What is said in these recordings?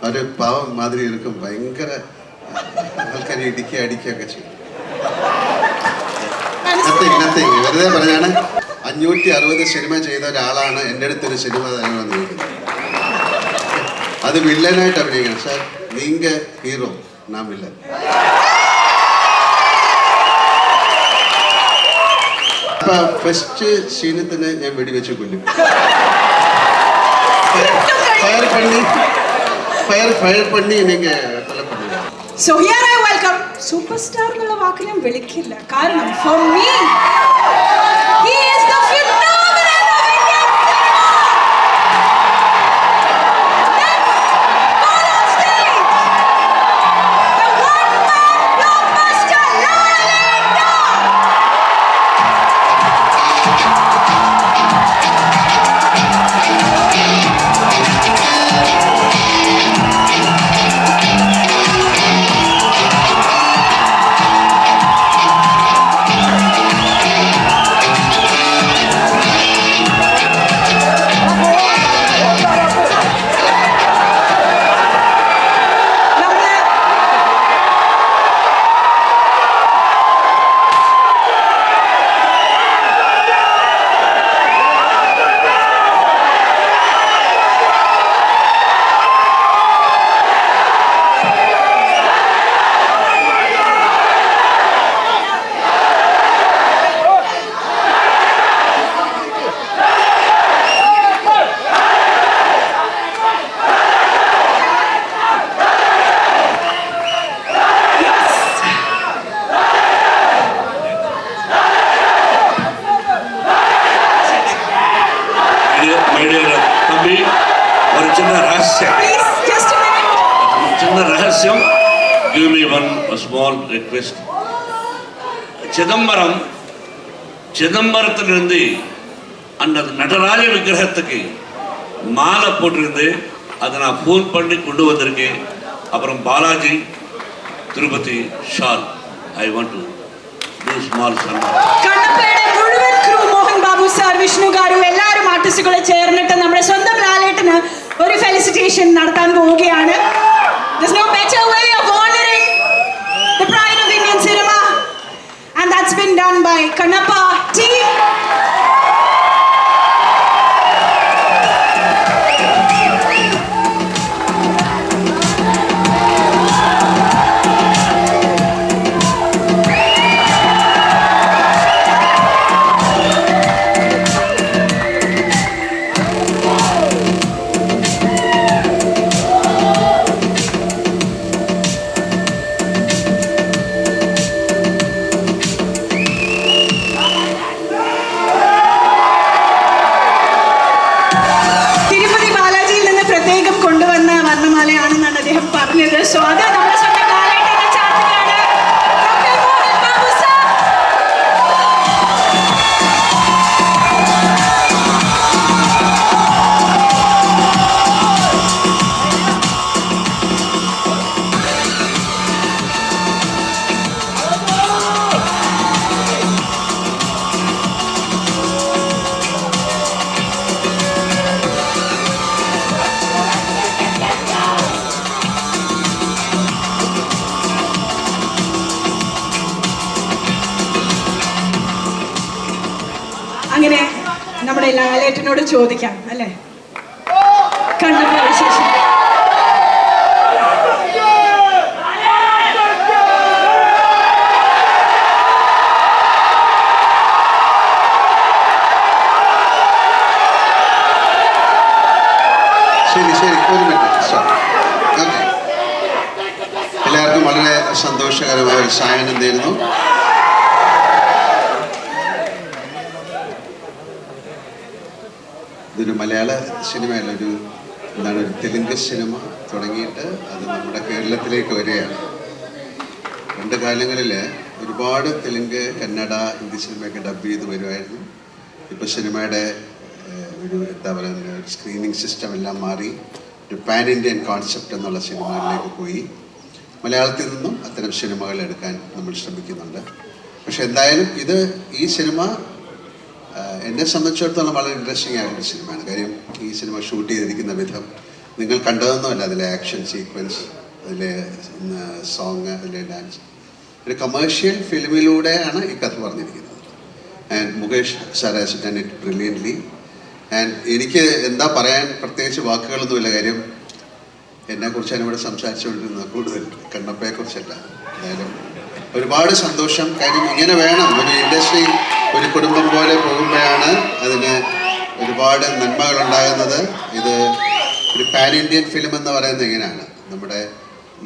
ഒരു പാവം മാതിരി ഇരിക്കും, ഭയങ്കര ആൾക്കാരെ അടിക്കുകയൊക്കെ ചെയ്യും. വെറുതെ പറഞ്ഞാണ്. 560 സിനിമ ചെയ്ത ഒരാളാണ് എൻ്റെ അടുത്തൊരു സിനിമ തന്നെ വന്നിരിക്കുന്നത്. അത് വില്ലനായിട്ട് അഭിനയിക്കണം. സാർ നീങ്ക ഹീറോ, നാം വില്ലൻ. അപ്പൊ ഫസ്റ്റ് സീനിൽ തന്നെ ഞാൻ വെടിവെച്ച് കൊല്ലും. ഫയർ പണി നീങ്ക കൊല്ലപ്പെടുക. So here I welcome superstar എന്നുള്ള വാക്ക് ഞാൻ വിളിക്കില്ല. കാരണം for me he is the phenomenon of Indian cinema. Let's call on stage the one-man blockbuster Lalita. ഒരു ചിന്ന രഹസ്യം. Give me one small request. சிதம்பரத்திலிருந்து அந்த நடராஜ விக்கிரகத்துக்கு மாலை போட்டிருந்து அதை நான் ஃபோன் பண்ணி கொண்டு வந்திருக்கேன். அப்புறம் Balaji Tirupati shawl. I want to do small song. കണ്ണപ്പയുടെ മുഴുവൻ ക്രൂ, മോഹൻ ബാബു സാർ, വിഷ്ണു ഗാരു, എല്ലാവരും ആർട്ടിസ്റ്റുകളെ ചേർന്നിട്ട് നമ്മുടെ സ്വന്തം ലാലേട്ടന് ഒരു ഫെലിസിറ്റേഷൻ നടത്താൻ പോവുകയാണ്. There's no better way of honoring the pride of Indian cinema, and that's been done by Kannappa team. So അത് നമ്മുടെ സ്വന്തം ലാലേട്ടന്റെ ചാർത്തിലാണ്. Doctor Mohan Babu sir. അങ്ങനെ നമ്മുടെ ലാലേട്ടനോട് ചോദിക്കാം അല്ലേ, കണ്ണപ്പ വിശേഷം. ശരി, ഒരു മിനിറ്റ്. ഓക്കെ, എല്ലാവർക്കും വളരെ സന്തോഷകരമായ ഒരു സായനം നേരുന്നു. ഇതൊരു മലയാള സിനിമയല്ല, ഒരു തെലുങ്ക് സിനിമ തുടങ്ങിയിട്ട് അത് നമ്മുടെ കേരളത്തിലേക്ക് വരികയാണ്. പണ്ട് കാലങ്ങളിൽ ഒരുപാട് തെലുങ്ക്, കന്നഡ, ഹിന്ദി സിനിമയൊക്കെ ഡബ് ചെയ്ത് വരുമായിരുന്നു. ഇപ്പോൾ സിനിമയുടെ ഒരു ഒരു സ്ക്രീനിങ് സിസ്റ്റം എല്ലാം മാറി ഒരു പാൻ ഇന്ത്യൻ കോൺസെപ്റ്റ് എന്നുള്ള സിനിമകളിലേക്ക് പോയി. മലയാളത്തിൽ നിന്നും അത്തരം സിനിമകൾ എടുക്കാൻ നമ്മൾ ശ്രമിക്കുന്നുണ്ട്. പക്ഷെ എന്തായാലും ഈ സിനിമ എന്നെ സംബന്ധിച്ചിടത്തോളം വളരെ ഇൻട്രസ്റ്റിംഗ് ആയിട്ടുള്ള സിനിമയാണ്. കാര്യം ഈ സിനിമ ഷൂട്ട് ചെയ്തിരിക്കുന്ന വിധം നിങ്ങൾ കണ്ടതൊന്നുമല്ല അതിലെ ആക്ഷൻ സീക്വൻസ്, അതിലെ സോങ്, അതിലെ ഡാൻസ്. ഒരു കമേഴ്ഷ്യൽ ഫിലിമിലൂടെയാണ് ഈ കഥ പറഞ്ഞിരിക്കുന്നത്. And Mukesh sir has done it brilliantly. And എനിക്ക് എന്താ പറയാൻ പ്രത്യേകിച്ച് വാക്കുകളൊന്നുമില്ല. കാര്യം എന്നെക്കുറിച്ചാണ് ഇവിടെ സംസാരിച്ചുകൊണ്ടിരുന്നത്, കൂടുതൽ കണ്ണപ്പയെക്കുറിച്ചല്ല. എന്തായാലും ഒരുപാട് സന്തോഷം. കാര്യം ഇങ്ങനെ വേണം ഒരു ഇൻഡസ്ട്രി, ഒരു കുടുംബം പോലെ പോകുമ്പോഴാണ് അതിന് ഒരുപാട് നന്മകൾ ഉണ്ടാകുന്നത്. ഇത് ഒരു പാൻ ഇന്ത്യൻ ഫിലിം എന്ന് പറയുന്നത് ഇങ്ങനെയാണ്. നമ്മുടെ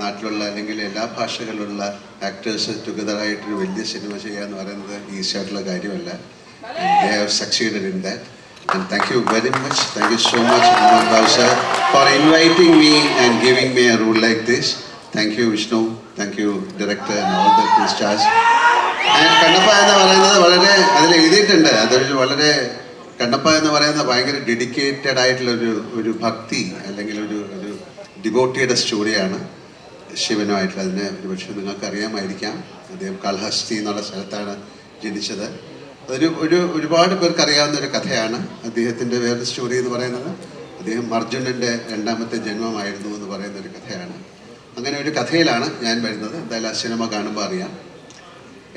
നാട്ടിലുള്ള അല്ലെങ്കിൽ എല്ലാ ഭാഷകളിലുള്ള ആക്ടേഴ്സ് ടുഗദറായിട്ടൊരു വലിയ സിനിമ ചെയ്യുക എന്ന് പറയുന്നത് ഈസി ആയിട്ടുള്ള കാര്യമല്ല. They have succeeded in that. And thank you very much. Thank you so much, Mohan Babu sir, for inviting me and giving me a role like this. Thank you, Vishnu. Thank you, director and all the crew stars. And Kannappa എന്ന് പറയുന്നത് വളരെ അതിൽ എഴുതിയിട്ടുണ്ട്. അതൊരു വളരെ കണ്ണപ്പ എന്ന് പറയുന്നത് ഭയങ്കര ഡെഡിക്കേറ്റഡ് ആയിട്ടുള്ള ഒരു ഭക്തി അല്ലെങ്കിൽ ഒരു ഡിവോട്ടിയുടെ സ്റ്റോറിയാണ് ശിവനുമായിട്ടുള്ള. അതിനെ ഒരുപക്ഷെ നിങ്ങൾക്ക് അറിയാമായിരിക്കാം. അദ്ദേഹം കാളഹസ്തി എന്നുള്ള സ്ഥലത്താണ് ജനിച്ചത്. ഒരുപാട് പേർക്ക് അറിയാവുന്ന ഒരു കഥയാണ്. അദ്ദേഹത്തിൻ്റെ വേറൊരു സ്റ്റോറി എന്ന് പറയുന്നത് അദ്ദേഹം അർജുനൻ്റെ രണ്ടാമത്തെ ജന്മമായിരുന്നു എന്ന് പറയുന്ന ഒരു കഥയാണ്. അങ്ങനെ ഒരു കഥയിലാണ് ഞാൻ വരുന്നത്. എന്തായാലും ആ സിനിമ കാണുമ്പോൾ അറിയാം.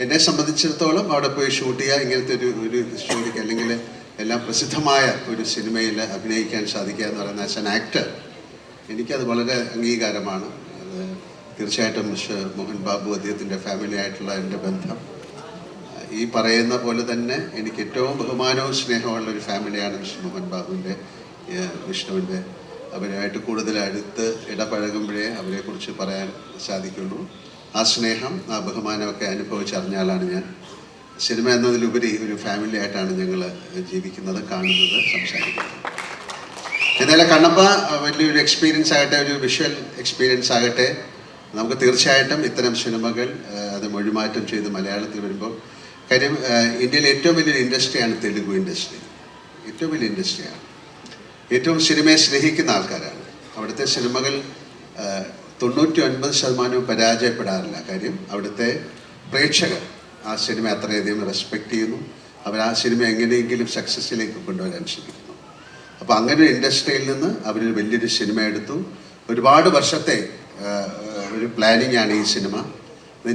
എന്നെ സംബന്ധിച്ചിടത്തോളം അവിടെ പോയി ഷൂട്ട് ചെയ്യുക, ഇങ്ങനത്തെ ഒരു സ്റ്റോറിക്ക് അല്ലെങ്കിൽ എല്ലാം പ്രസിദ്ധമായ ഒരു സിനിമയിൽ അഭിനയിക്കാൻ സാധിക്കുക എന്ന് പറയുന്ന ആസ് ആൻ ആക്ടർ എനിക്കത് വളരെ അംഗീകാരമാണ്. അത് തീർച്ചയായിട്ടും മിസ്റ്റർ മോഹൻ ബാബു, അദ്ദേഹത്തിൻ്റെ ഫാമിലി ആയിട്ടുള്ള എൻ്റെ ബന്ധം ഈ പറയുന്ന പോലെ തന്നെ എനിക്ക് ഏറ്റവും ബഹുമാനവും സ്നേഹമുള്ള ഒരു ഫാമിലിയാണ് മിസ്റ്റർ മോഹൻ ബാബുവിൻ്റെ, വിഷ്ണുവിൻ്റെ. അവരുമായിട്ട് കൂടുതൽ അടുത്ത് ഇടപഴകുമ്പോഴേ അവരെക്കുറിച്ച് പറയാൻ സാധിക്കുള്ളൂ. ആ സ്നേഹം, ആ ബഹുമാനമൊക്കെ അനുഭവിച്ചറിഞ്ഞാലാണ് ഞാൻ സിനിമ എന്നതിലുപരി ഒരു ഫാമിലി ആയിട്ടാണ് ഞങ്ങൾ ജീവിക്കുന്നത്, കാണുന്നത്, സംസാരിക്കുന്നത്. എന്നാലും കണ്ണപ്പ വലിയൊരു എക്സ്പീരിയൻസ് ആകട്ടെ, ഒരു വിഷ്വൽ എക്സ്പീരിയൻസ് ആകട്ടെ. നമുക്ക് തീർച്ചയായിട്ടും ഇത്തരം സിനിമകൾ അത് മൊഴിമാറ്റം ചെയ്ത് മലയാളത്തിൽ വരുമ്പോൾ, കാര്യം ഇന്ത്യയിലെ ഏറ്റവും വലിയൊരു ഇൻഡസ്ട്രിയാണ് തെലുഗു ഇൻഡസ്ട്രി. ഏറ്റവും വലിയ ഇൻഡസ്ട്രിയാണ്. ഏറ്റവും സിനിമയെ സ്നേഹിക്കുന്ന ആൾക്കാരാണ്. അവിടുത്തെ സിനിമകൾ 99% പരാജയപ്പെടാറില്ല. കാര്യം അവിടുത്തെ പ്രേക്ഷകർ ആ സിനിമ അത്രയധികം റെസ്പെക്റ്റ് ചെയ്യുന്നു. അവർ ആ സിനിമ എങ്ങനെയെങ്കിലും സക്സസ്സിലേക്ക് കൊണ്ടുവരാൻ ശ്രമിക്കുന്നു. അപ്പോൾ അങ്ങനെ ഒരു ഇൻഡസ്ട്രിയിൽ നിന്ന് അവരൊരു വലിയൊരു സിനിമ എടുത്തു. ഒരുപാട് വർഷത്തെ ഒരു പ്ലാനിങ് ആണ് ഈ സിനിമ.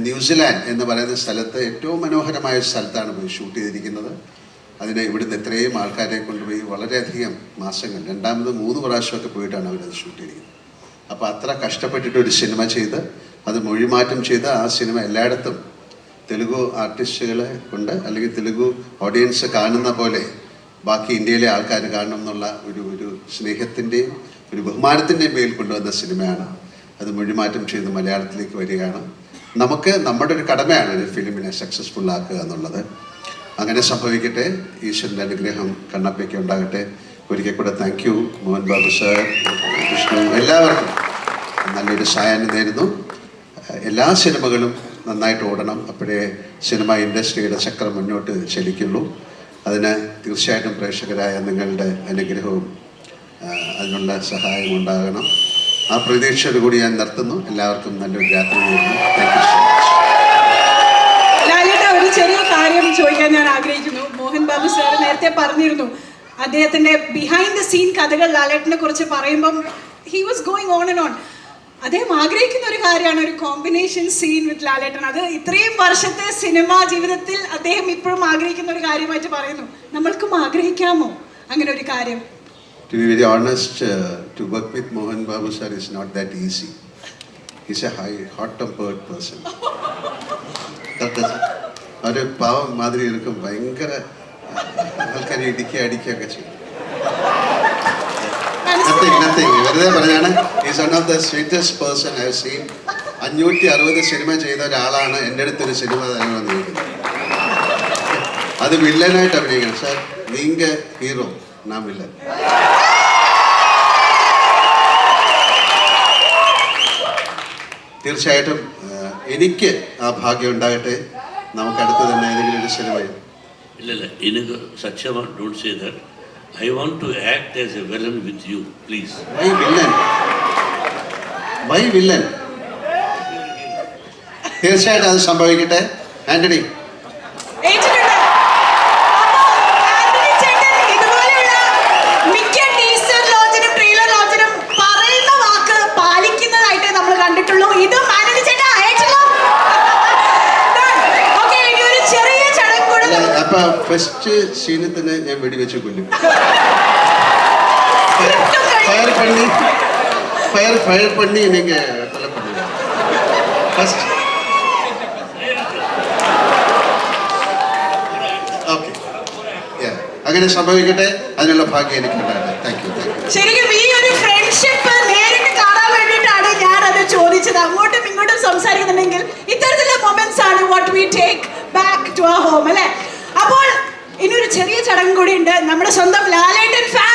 ന്യൂസിലാൻഡ് എന്ന് പറയുന്ന സ്ഥലത്ത് ഏറ്റവും മനോഹരമായ ഒരു സ്ഥലത്താണ് പോയി ഷൂട്ട് ചെയ്തിരിക്കുന്നത്. അതിനെ ഇവിടുന്ന് എത്രയും ആൾക്കാരെ കൊണ്ടുപോയി വളരെയധികം മാസങ്ങൾ, 2, 3 പ്രാവശ്യമൊക്കെ പോയിട്ടാണ് അവരത് ഷൂട്ട് ചെയ്തിരിക്കുന്നത്. അപ്പോൾ അത്ര കഷ്ടപ്പെട്ടിട്ട് ഒരു സിനിമ ചെയ്ത് അത് മൊഴിമാറ്റം ചെയ്ത് ആ സിനിമ എല്ലായിടത്തും തെലുഗു ആർട്ടിസ്റ്റുകളെ കൊണ്ട് അല്ലെങ്കിൽ തെലുഗു ഓഡിയൻസ് കാണുന്ന പോലെ ബാക്കി ഇന്ത്യയിലെ ആൾക്കാർ കാണണം എന്നുള്ള ഒരു സ്നേഹത്തിൻ്റെയും ഒരു ബഹുമാനത്തിൻ്റെയും പേരിൽ കൊണ്ടുവന്ന സിനിമയാണ്. അത് മൊഴിമാറ്റം ചെയ്ത് മലയാളത്തിലേക്ക് വരികയാണ്. നമുക്ക് നമ്മുടെ ഒരു കടമയാണ് ഒരു ഫിലിമിനെ സക്സസ്ഫുൾ ആക്കുക എന്നുള്ളത്. അങ്ങനെ സംഭവിക്കട്ടെ. ഈശ്വരൻ്റെ അനുഗ്രഹം കണ്ണപ്പയ്ക്ക് ഉണ്ടാകട്ടെ. ഒരിക്കൽ കൂടെ thank you Mohan Babu sir, Vishnu, എല്ലാവർക്കും നല്ലൊരു സായാഹ്നം നേരുന്നു. എല്ലാ സിനിമകളും നന്നായിട്ട് ഓടണം. അപ്പോഴേ സിനിമ ഇൻഡസ്ട്രിയുടെ ചക്രം മുന്നോട്ട് ചലിക്കുള്ളൂ. അതിന് തീർച്ചയായിട്ടും പ്രേക്ഷകരായ നിങ്ങളുടെ അനുഗ്രഹവും അതിനുള്ള സഹായം ഉണ്ടാകണം. ആ പ്രതീക്ഷയോടുകൂടി ഞാൻ നിർത്തുന്നു. എല്ലാവർക്കും നല്ലൊരു രാത്രി നേരുന്നു. Thank you so much. ഒരു ചെറിയ കാര്യം ചോദിക്കാൻ ഞാൻ ആഗ്രഹിക്കുന്നു. മോഹൻ ബാബു സാർ നേരത്തെ പറഞ്ഞിരുന്നു അദ്ദേഹത്തിന്റെ ബിഹൈൻഡ് ദ സീൻ കഥകൾ ലാലേട്ടനെ കുറിച്ച് പറയുമ്പം he was going on and on. അദ്ദേഹം ആഗ്രഹിക്കുന്ന ഒരു കാര്യമാണ് ഒരു കോമ്പിനേഷൻ സീൻ വിത്ത് ലാലേട്ടൻ. അത് ഇത്രയും വർഷത്തെ സിനിമാ ജീവിതത്തിൽ അദ്ദേഹം ഇപ്പോഴും ആഗ്രഹിക്കുന്ന ഒരു കാര്യമായിട്ട് പറയുന്നു. നമ്മൾക്കും ആഗ്രഹിക്കാമോ അങ്ങനെ ഒരു കാര്യം? To be very honest, to work with Mohan Babu sir is not that easy. He's a hot-tempered person. ഒരു പാവം മാതിരി എടുക്കും. ഭയങ്കര ആൾക്കാരെ അടിക്കുകയൊക്കെ ചെയ്യും. Nothing. വെറുതെ പറഞ്ഞാണ്. Is one of the sweetest person I have seen. 560 cinema ചെയ്ത ഒരാളാണ് എൻ്റെ അടുത്തൊരു സിനിമ തന്നെ വന്നിരിക്കുന്നത്. അത് വില്ലനായിട്ട് അഭിനയിക്കണം. സാർ നീങ്ക ഹീറോ, നാം വില്ലൻ. തീർച്ചയായിട്ടും എനിക്ക് ആ ഭാഗ്യം ഉണ്ടാകട്ടെ. നമുക്കടുത്ത് തന്നെ ഏതെങ്കിലും ഒരു സിനിമയും ഇല്ലല്ല, എനിക്ക് സത്യമാ don't say that. I want to act as a villain with you, please. Why villain? തീർച്ചയായിട്ടും അത് സംഭവിക്കട്ടെ. ആന്റണി ഇതുപോലെയുള്ള മിക്ക ടീസർ ലോഞ്ചിനും ട്രെയിലർ ലോഞ്ചിനും പറയുന്ന ഫസ്റ്റ് സീനിൽ തന്നെ ഞാൻ വെടിവെച്ച് കൊല്ലും. ഫയർ പണി നീങ്ക കൊല പണില്ല. ഫസ്റ്റ് ഓക്കെ, അങ്ങനെ സംഭവിക്കട്ടെ. അതിനുള്ള ഭാഗ്യം എനിക്കുണ്ടാകട്ടെ. Thank you. ശരിക്കും ഈ ഒരു ഫ്രണ്ട്ഷിപ്പ് നേരിട്ട് കാണാൻ വേണ്ടിയിട്ടാണ് ഞാൻ അത് ചോദിച്ചത്. അങ്ങോട്ടും ഇങ്ങോട്ടും സംസാരിക്കുന്നുണ്ടെങ്കിൽ ഇത്തരത്തിലുള്ള മൊമെന്റ്സ് ആണ് what we take back to our home, അല്ലേ? അപ്പോൾ ഇനിയൊരു ചെറിയ ചടങ്ങ് കൂടി ഉണ്ട്. നമ്മുടെ സ്വന്തം ലാലേട്ടൻ ഫാൻ